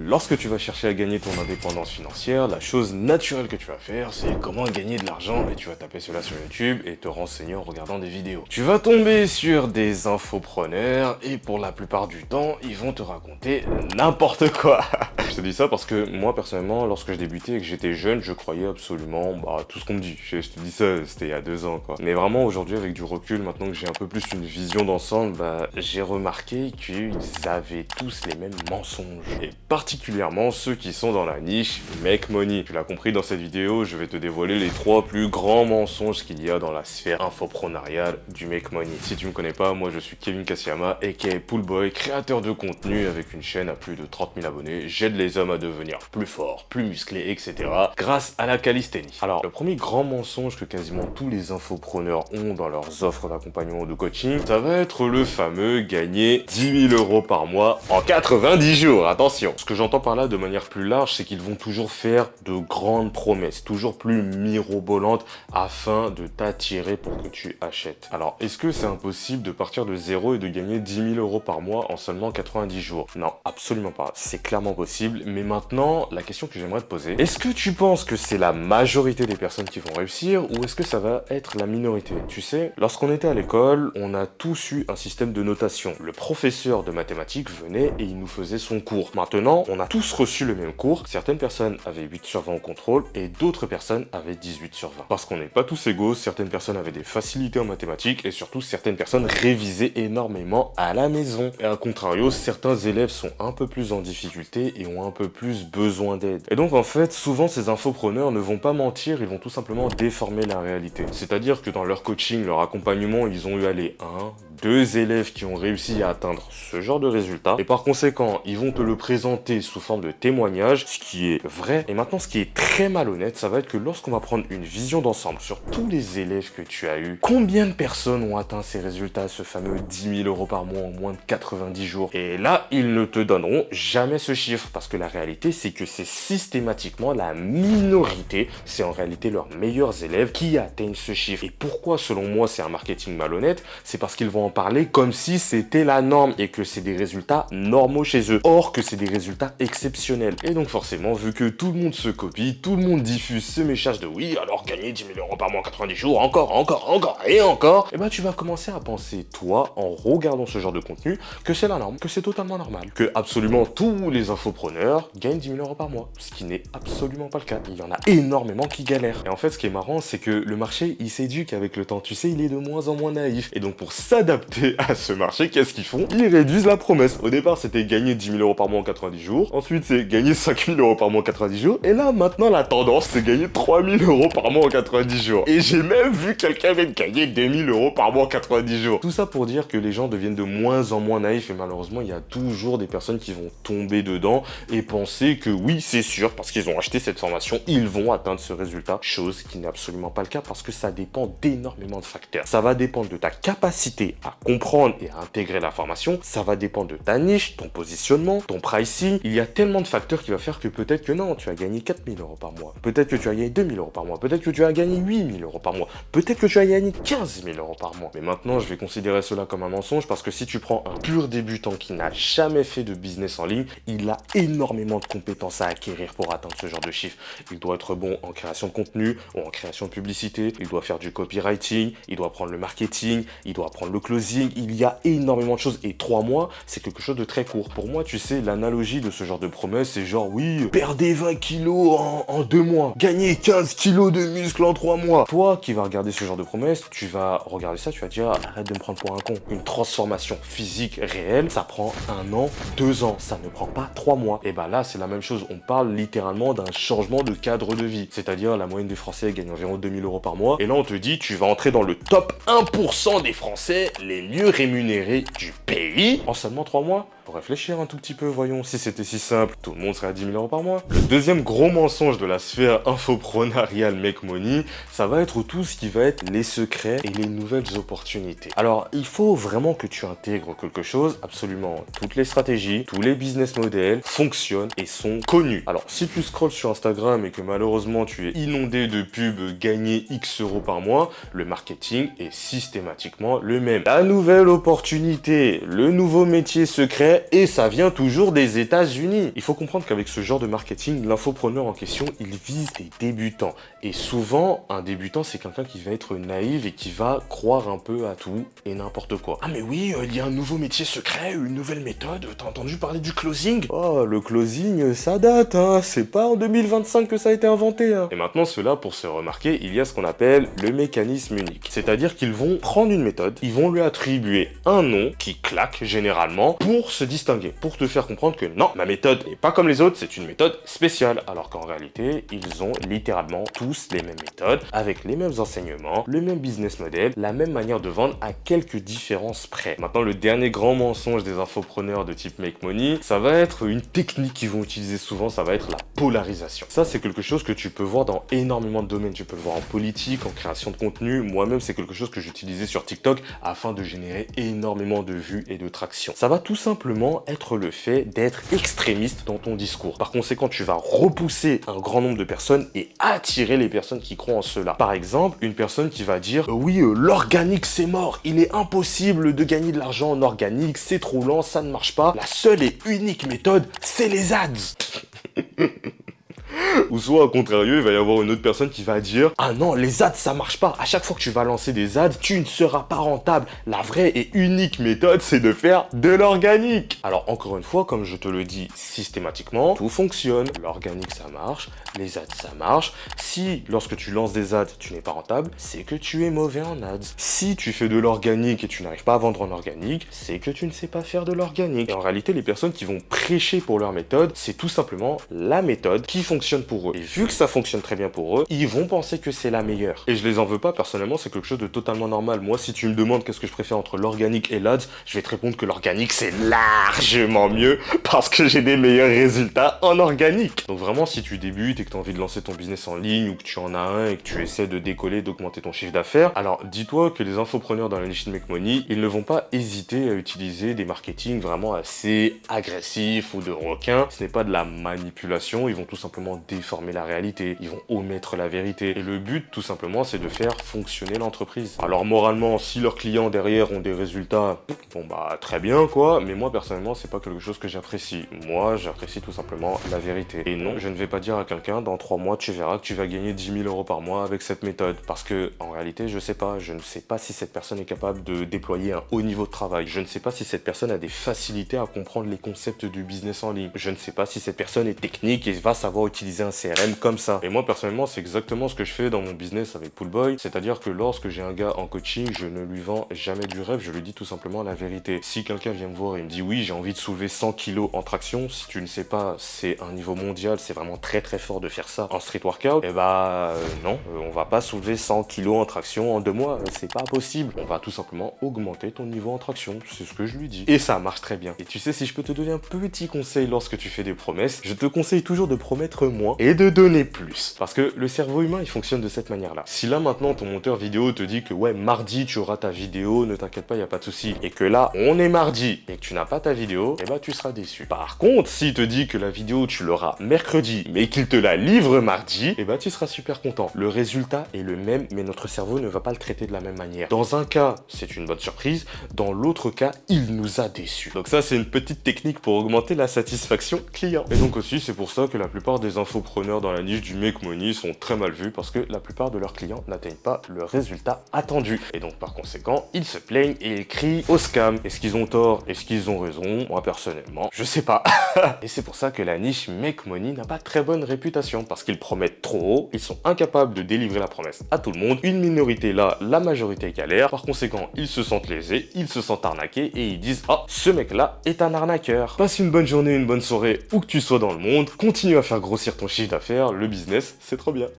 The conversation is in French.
lorsque tu vas chercher à gagner ton indépendance financière, la chose naturelle que tu vas faire, c'est comment gagner de l'argent et tu vas taper cela sur YouTube et te renseigner en regardant des vidéos. Tu vas tomber sur des infopreneurs et pour la plupart du temps, ils vont te raconter n'importe quoi. Je te dis ça parce que moi, personnellement, lorsque je débutais et que j'étais jeune, je croyais absolument tout ce qu'on me dit. Je te dis ça, c'était il y a 2 ans, quoi. Mais vraiment, aujourd'hui, avec du recul, maintenant que j'ai un peu plus une vision d'ensemble, j'ai remarqué qu'ils avaient tous les mêmes mensonges. Et particulièrement ceux qui sont dans la niche Make Money. Tu l'as compris dans cette vidéo, je vais te dévoiler les 3 plus grands mensonges qu'il y a dans la sphère infoprenariale du Make Money. Si tu me connais pas, moi je suis Kevin Kassiama, aka Poolboy, créateur de contenu avec une chaîne à plus de 30 000 abonnés. J'aide les hommes à devenir plus forts, plus musclés, etc. grâce à la calisthénie. Alors, le premier grand mensonge que quasiment tous les infopreneurs ont dans leurs offres d'accompagnement ou de coaching, ça va être le fameux gagner 10 000 € par mois en 90 jours. Attention. Ce que j'entends par là de manière plus large, c'est qu'ils vont toujours faire de grandes promesses, toujours plus mirobolantes afin de t'attirer pour que tu achètes. Alors, est-ce que c'est impossible de partir de zéro et de gagner 10 000 € par mois en seulement 90 jours? Non, absolument pas. C'est clairement possible. Mais maintenant, la question que j'aimerais te poser, est-ce que tu penses que c'est la majorité des personnes qui vont réussir ou est-ce que ça va être la minorité? Tu sais, lorsqu'on était à l'école, on a tous eu un système de notation. Le professeur de mathématiques venait et il nous faisait son cours. Maintenant, on a tous reçu le même cours. Certaines personnes avaient 8 sur 20 au contrôle et d'autres personnes avaient 18 sur 20. Parce qu'on n'est pas tous égaux, certaines personnes avaient des facilités en mathématiques et surtout certaines personnes révisaient énormément à la maison. Et à contrario, certains élèves sont un peu plus en difficulté et ont un peu plus besoin d'aide. Et donc en fait, souvent ces infopreneurs ne vont pas mentir, ils vont tout simplement déformer la réalité. C'est-à-dire que dans leur coaching, leur accompagnement, ils ont eu aller 2 élèves qui ont réussi à atteindre ce genre de résultat et par conséquent ils vont te le présenter sous forme de témoignage, ce qui est vrai. Et maintenant ce qui est très malhonnête, ça va être que lorsqu'on va prendre une vision d'ensemble sur tous les élèves que tu as eu, combien de personnes ont atteint ces résultats, ce fameux 10 000 € par mois en moins de 90 jours, et là ils ne te donneront jamais ce chiffre parce que la réalité c'est que c'est systématiquement la minorité, c'est en réalité leurs meilleurs élèves qui atteignent ce chiffre. Et pourquoi selon moi c'est un marketing malhonnête? C'est parce qu'ils vont en parler comme si c'était la norme et que c'est des résultats normaux chez eux. Or que c'est des résultats exceptionnels. Et donc forcément, vu que tout le monde se copie, tout le monde diffuse ce message de oui, alors gagner 10 000 € par mois en 90 jours, encore et encore, et tu vas commencer à penser, toi, en regardant ce genre de contenu, que c'est la norme, que c'est totalement normal. Que absolument tous les infopreneurs gagnent 10 000 € par mois. Ce qui n'est absolument pas le cas. Il y en a énormément qui galèrent. Et en fait, ce qui est marrant, c'est que le marché, il s'éduque avec le temps. Tu sais, il est de moins en moins naïf. Et donc pour s'adapter à ce marché, qu'est-ce qu'ils font? Ils réduisent la promesse. Au départ, c'était gagner 10 000 € par mois en 90 jours. Ensuite, c'est gagner 5 000 € par mois en 90 jours. Et là, maintenant, la tendance, c'est gagner 3 000 € par mois en 90 jours. Et j'ai même vu quelqu'un vient de gagner 2 000 € par mois en 90 jours. Tout ça pour dire que les gens deviennent de moins en moins naïfs. Et malheureusement, il y a toujours des personnes qui vont tomber dedans et penser que oui, c'est sûr, parce qu'ils ont acheté cette formation, ils vont atteindre ce résultat. Chose qui n'est absolument pas le cas parce que ça dépend d'énormément de facteurs. Ça va dépendre de ta capacité à comprendre et à intégrer la formation, ça va dépendre de ta niche, ton positionnement, ton pricing. Il y a tellement de facteurs qui va faire que peut-être que non, tu as gagné 4 000 € par mois, peut-être que tu as gagné 2 000 € par mois, peut-être que tu as gagné 8 000 € par mois, peut-être que tu as gagné 15 000 € par mois. Mais maintenant, je vais considérer cela comme un mensonge parce que si tu prends un pur débutant qui n'a jamais fait de business en ligne, il a énormément de compétences à acquérir pour atteindre ce genre de chiffres. Il doit être bon en création de contenu ou en création de publicité, il doit faire du copywriting, il doit apprendre le marketing, il doit apprendre le closing, il y a énormément de choses et 3 mois, c'est quelque chose de très court. Pour moi, tu sais, l'analogie de ce genre de promesse, c'est genre, oui, perdez 20 kilos en 2 mois, gagnez 15 kilos de muscles en 3 mois. Toi qui vas regarder ce genre de promesse, tu vas regarder ça, tu vas dire, arrête de me prendre pour un con. Une transformation physique réelle, ça prend 1 an, 2 ans, ça ne prend pas 3 mois. Et là, c'est la même chose. On parle littéralement d'un changement de cadre de vie. C'est-à-dire, la moyenne des Français gagne environ 2 000 € par mois. Et là, on te dit, tu vas entrer dans le top 1% des Français les mieux rémunérés du pays en seulement 3 mois. Faut réfléchir un tout petit peu, voyons. Si c'était si simple, tout le monde serait à 10 000 € par mois. Le deuxième gros mensonge de la sphère infoprenariale Make Money, ça va être tout ce qui va être les secrets et les nouvelles opportunités. Alors, il faut vraiment que tu intègres quelque chose. Absolument toutes les stratégies, tous les business models fonctionnent et sont connus. Alors, si tu scrolles sur Instagram et que malheureusement tu es inondé de pubs gagner X € par mois, le marketing est systématiquement le même. La nouvelle opportunité, le nouveau métier secret, vrai et ça vient toujours des États-Unis. Il faut comprendre qu'avec ce genre de marketing, l'infopreneur en question, il vise des débutants. Et souvent, un débutant, c'est quelqu'un qui va être naïf et qui va croire un peu à tout et n'importe quoi. Ah mais oui, il y a un nouveau métier secret, une nouvelle méthode, t'as entendu parler du closing? Oh, le closing, ça date, hein, c'est pas en 2025 que ça a été inventé, hein. Et maintenant, cela, pour se remarquer, il y a ce qu'on appelle le mécanisme unique. C'est-à-dire qu'ils vont prendre une méthode, ils vont lui attribuer un nom qui claque généralement pour se distinguer, pour te faire comprendre que non, ma méthode n'est pas comme les autres, c'est une méthode spéciale. Alors qu'en réalité, ils ont littéralement tous les mêmes méthodes, avec les mêmes enseignements, le même business model, la même manière de vendre à quelques différences près. Maintenant, le dernier grand mensonge des infopreneurs de type Make Money, ça va être une technique qu'ils vont utiliser souvent, ça va être la polarisation. Ça, c'est quelque chose que tu peux voir dans énormément de domaines. Tu peux le voir en politique, en création de contenu. Moi-même, c'est quelque chose que j'utilisais sur TikTok afin de générer énormément de vues et de traction. Ça va tout simplement être le fait d'être extrémiste dans ton discours. Par conséquent, tu vas repousser un grand nombre de personnes et attirer les personnes qui croient en cela. Par exemple, une personne qui va dire oui, l'organique c'est mort, il est impossible de gagner de l'argent en organique, c'est trop lent, ça ne marche pas. La seule et unique méthode, c'est les ads. Ou soit, au contrario, il va y avoir une autre personne qui va dire « Ah non, les ads, ça marche pas. À chaque fois que tu vas lancer des ads, tu ne seras pas rentable. La vraie et unique méthode, c'est de faire de l'organique. » Alors, encore une fois, comme je te le dis systématiquement, tout fonctionne. L'organique, ça marche. Les ads, ça marche. Si, lorsque tu lances des ads, tu n'es pas rentable, c'est que tu es mauvais en ads. Si tu fais de l'organique et tu n'arrives pas à vendre en organique, c'est que tu ne sais pas faire de l'organique. Et en réalité, les personnes qui vont prêcher pour leur méthode, c'est tout simplement la méthode qui fonctionne pour eux. Et vu que ça fonctionne très bien pour eux, ils vont penser que c'est la meilleure. Et je les en veux pas, personnellement, c'est quelque chose de totalement normal. Moi, si tu me demandes qu'est-ce que je préfère entre l'organique et l'ads, je vais te répondre que l'organique, c'est largement mieux parce que j'ai des meilleurs résultats en organique. Donc vraiment, si tu débutes et que tu as envie de lancer ton business en ligne ou que tu en as un et que tu essaies de décoller, d'augmenter ton chiffre d'affaires, alors dis-toi que les infopreneurs dans la niche de Make Money, ils ne vont pas hésiter à utiliser des marketing vraiment assez agressifs ou de requins. Ce n'est pas de la manipulation, ils vont tout simplement déformer la réalité, ils vont omettre la vérité. Et le but, tout simplement, c'est de faire fonctionner l'entreprise. Alors moralement, si leurs clients derrière ont des résultats, bon bah très bien quoi, mais moi personnellement, c'est pas quelque chose que j'apprécie. Moi, j'apprécie tout simplement la vérité. Et non, je ne vais pas dire à quelqu'un, dans 3 mois, tu verras que tu vas gagner 10 000 € par mois avec cette méthode. Parce que, en réalité, je ne sais pas si cette personne est capable de déployer un haut niveau de travail. Je ne sais pas si cette personne a des facilités à comprendre les concepts du business en ligne. Je ne sais pas si cette personne est technique et va savoir utiliser un CRM comme ça. Et moi, personnellement, c'est exactement ce que je fais dans mon business avec Poolboy. C'est-à-dire que lorsque j'ai un gars en coaching, je ne lui vends jamais du rêve, je lui dis tout simplement la vérité. Si quelqu'un vient me voir et me dit oui, j'ai envie de soulever 100 kilos en traction, si tu ne sais pas, c'est un niveau mondial, c'est vraiment très très fort de faire ça en street workout, et bah non, on va pas soulever 100 kilos en traction en 2 mois, c'est pas possible. On va tout simplement augmenter ton niveau en traction, c'est ce que je lui dis. Et ça marche très bien. Et tu sais, si je peux te donner un petit conseil lorsque tu fais des promesses, je te conseille toujours de promettre moins et de donner plus. Parce que le cerveau humain, il fonctionne de cette manière-là. Si là maintenant ton monteur vidéo te dit que ouais, mardi tu auras ta vidéo, ne t'inquiète pas, il n'y a pas de souci, et que là on est mardi et que tu n'as pas ta vidéo, et bah tu seras déçu. Par contre, s'il te dit que la vidéo tu l'auras mercredi, mais qu'il te la livre mardi, et bah tu seras super content. Le résultat est le même, mais notre cerveau ne va pas le traiter de la même manière. Dans un cas, c'est une bonne surprise, dans l'autre cas, il nous a déçus. Donc ça, c'est une petite technique pour augmenter la satisfaction client. Et donc aussi, c'est pour ça que la plupart des infopreneurs dans la niche du Make Money sont très mal vus parce que la plupart de leurs clients n'atteignent pas le résultat attendu. Et donc par conséquent, ils se plaignent et ils crient au scam. Est-ce qu'ils ont tort? Est-ce qu'ils ont raison? Moi personnellement, je sais pas. Et c'est pour ça que la niche Make Money n'a pas très bonne réputation parce qu'ils promettent trop haut, ils sont incapables de délivrer la promesse à tout le monde. Une minorité là, la majorité galère. Par conséquent, ils se sentent lésés, ils se sentent arnaqués et ils disent « Ah, ce mec-là est un arnaqueur ». Passe une bonne journée, une bonne soirée, où que tu sois dans le monde. Continue à faire grossir ton chiffre d'affaires. Le business, c'est trop bien.